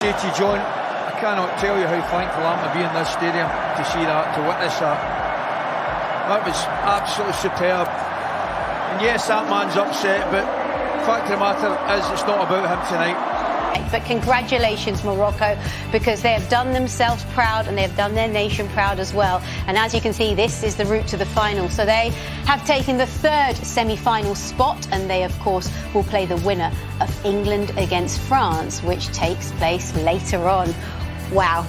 say to you, John, I cannot tell you how thankful I am to be in this stadium to see that, to witness that. That was absolutely superb. And yes, that man's upset, but the fact of the matter is it's not about him tonight. But congratulations, Morocco, because they have done themselves proud and they have done their nation proud as well. And as you can see, this is the route to the final. So they have taken the third semi-final spot, and they, of course, will play the winner of England against France, which takes place later on. Wow.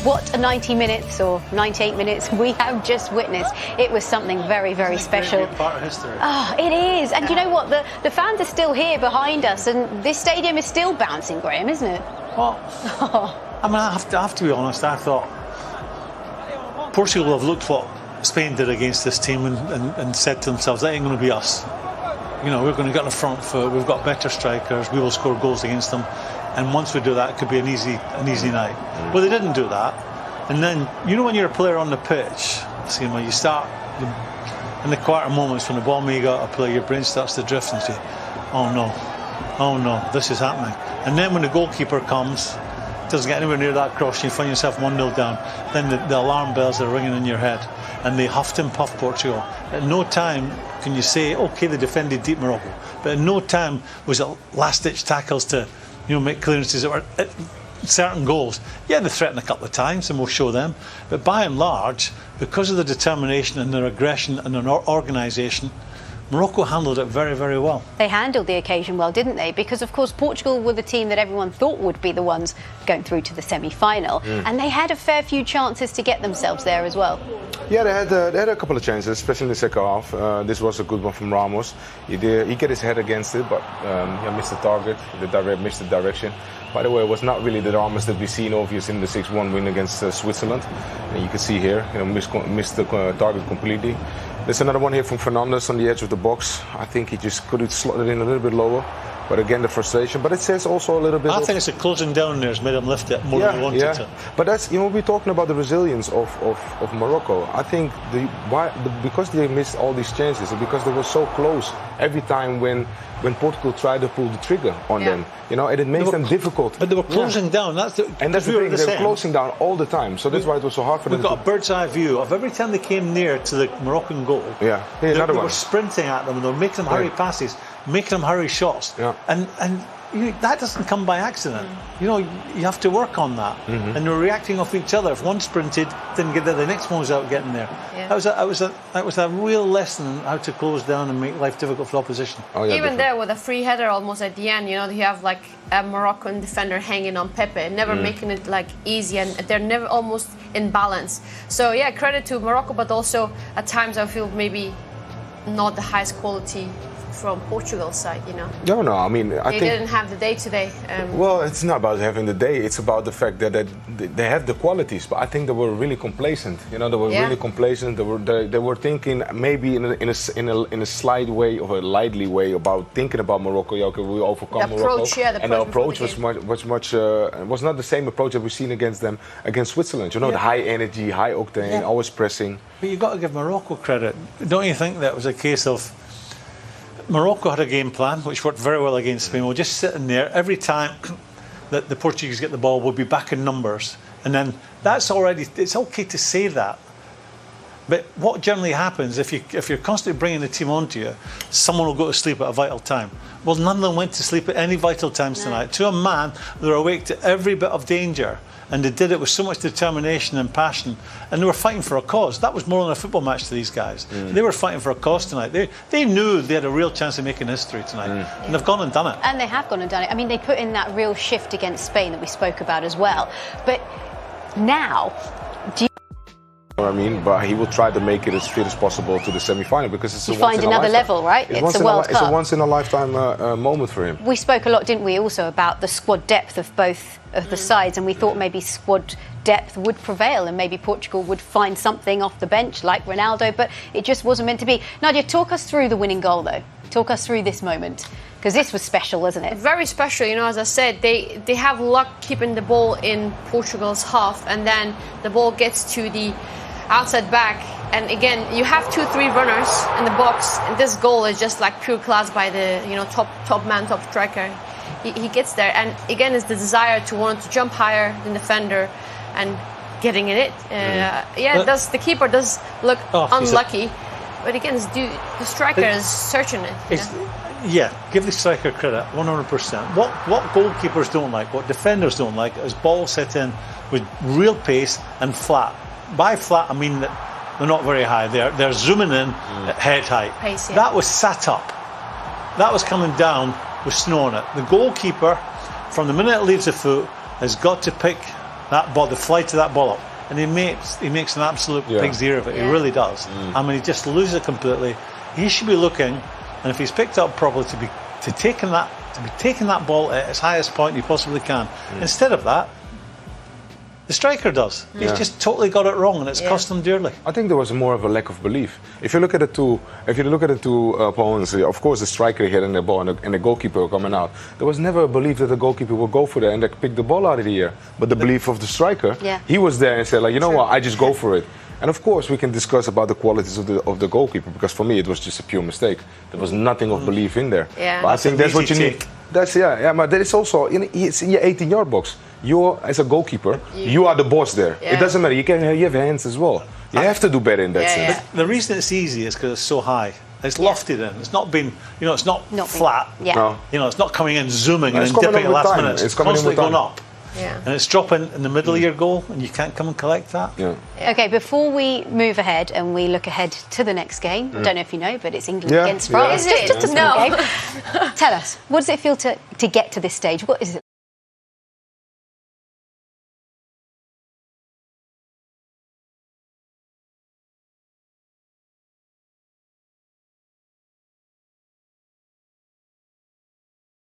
What a 90 minutes or 98 minutes we have just witnessed. It was something very, very special. Part of history. Oh, it is. And you know what? The fans are still here behind us, and this stadium is still bouncing, Graeme, isn't it? Well, I mean, I have to be honest. I thought Portugal will have looked what Spain did against this team and said to themselves, that ain't going to be us. You know, we're going to get on the front foot. We've got better strikers. We will score goals against them. And once we do that, it could be an easy night. Well, they didn't do that. And then, you know, when you're a player on the pitch, see, when you start in the quieter moments when the ball may go out of play, your brain starts to drift and say, oh no, this is happening. And then when the goalkeeper comes, doesn't get anywhere near that cross, you find yourself 1-0 down, then the alarm bells are ringing in your head. And they huffed and puffed Portugal. At no time can you say, OK, they defended deep Morocco. But at no time was it last-ditch tackles to, you know, make clearances that were certain goals. Yeah, they threatened a couple of times, and we'll show them. But by and large, because of the determination and their aggression and their organisation, Morocco handled it very, very well. They handled the occasion well, didn't they? Because, of course, Portugal were the team that everyone thought would be the ones going through to the semi-final. And they had a fair few chances to get themselves there as well. Yeah, they had a couple of chances, especially in the second half. This was a good one from Ramos. He got his head against it, but he missed the target, missed the direction. By the way, it was not really the Ramos that we've seen, obviously, in the 6-1 win against Switzerland. And you can see here, you know, missed the target completely. There's another one here from Fernandes on the edge of the box. I think he just could have slotted in a little bit lower. But again, the frustration. But it says also a little bit. I think it's the closing down there has made him lift it more than he wanted to. But that's, you know, we're talking about the resilience of Morocco. I think because they missed all these chances, and because they were so close every time when Portugal tried to pull the trigger on them, you know, and it makes them difficult. But they were closing down. That's the thing. They were closing down all the time. So that's why it was so hard for them. We've got a bird's eye view of every time they came near to the Moroccan goal. They were sprinting at them, and they were making them hurry passes, making them hurry shots. And you know, that doesn't come by accident. You know, you have to work on that. And they're reacting off each other. If one sprinted, didn't get there, the next one was out getting there. That was a real lesson on how to close down and make life difficult for the opposition. Even there with a free header almost at the end, you know, you have like a Moroccan defender hanging on Pepe, never making it like easy, and they're never almost in balance. So yeah, credit to Morocco, but also at times I feel maybe not the highest quality from Portugal's side, you know. No, I mean, I think they didn't have the day today. Well, it's not about having the day. It's about the fact that they have the qualities. But I think they were really complacent. You know, they were really complacent. They were thinking maybe in a slight way or a lightly way about thinking about Morocco. Yeah, okay, we overcome Morocco. And the approach was was not the same approach that we've seen against them against Switzerland. You know, the high energy, high octane, always pressing. But you've got to give Morocco credit. Don't you think that was a case of Morocco had a game plan which worked very well against Spain. We're just sitting there every time that the Portuguese get the ball, we'll be back in numbers, and then that's already, it's okay to say that. But what generally happens if you're constantly bringing the team onto you, someone will go to sleep at a vital time. Well, none of them went to sleep at any vital times tonight. To a man, they were awake to every bit of danger, and they did it with so much determination and passion, and they were fighting for a cause. That was more than a football match to these guys. They were fighting for a cause tonight. They knew they had a real chance of making history tonight, and they've gone and done it. And they have gone and done it. I mean, they put in that real shift against Spain that we spoke about as well. But now, do you... I mean, but he will try to make it as fit as possible to the semi-final, because it's you find another level, right? It's a World Cup. It's a once-in-a-lifetime moment for him. We spoke a lot, didn't we, also about the squad depth of both of the sides, and we thought maybe squad depth would prevail and maybe Portugal would find something off the bench like Ronaldo, but it just wasn't meant to be. Nadia, talk us through the winning goal, though. Talk us through this moment, because this was special, wasn't it? Very special, you know, as I said, they have luck keeping the ball in Portugal's half, and then the ball gets to the outside back, and again you have 2-3 runners in the box, and this goal is just like pure class by the, you know, top man, top striker. he gets there. And again, it's the desire to want to jump higher than defender and getting in it. The keeper does look unlucky. But again, the striker is searching it. Yeah, give the striker credit, 100%. What goalkeepers don't like, what defenders don't like, is balls hit in with real pace and flat. By flat, I mean that they're not very high. They're zooming in at head height. Pace, yeah. That was sat up. That was coming down with snow on it. The goalkeeper, from the minute it leaves the foot, has got to pick that ball, the flight of that ball up. And he makes an absolute pig's ear of it. He really does. I mean, he just loses it completely. He should be looking, and if he's picked up properly, to be taking that ball at its highest point he possibly can. Instead of that, the striker does. He's just totally got it wrong, and it's cost him dearly. I think there was more of a lack of belief. If you look at the two opponents, of course the striker hitting the ball and the goalkeeper coming out. There was never a belief that the goalkeeper would go for that and pick the ball out of the air. But the belief of the striker, he was there and said, like, you know what, I just go for it. And of course we can discuss about the qualities of the goalkeeper, because for me it was just a pure mistake. There was nothing of belief in there. Yeah. But I think that's what you need. But that is also it's in your 18-yard box. You, as a goalkeeper, you are the boss there. It doesn't matter. You have your hands as well. You have to do better in that sense. The reason it's easy is because it's so high. It's lofted in. It's not been, it's not flat. Yeah. No. It's not coming in zooming and It's then coming dipping at over last time. minute. It's coming constantly over time. going up. Yeah. And it's dropping in the middle of your goal, and you can't come and collect that. Yeah. Okay, before we move ahead and we look ahead to the next game, I don't know if you know, but it's England against France. Is it? Just a small game. Tell us, what does it feel to get to this stage? What is it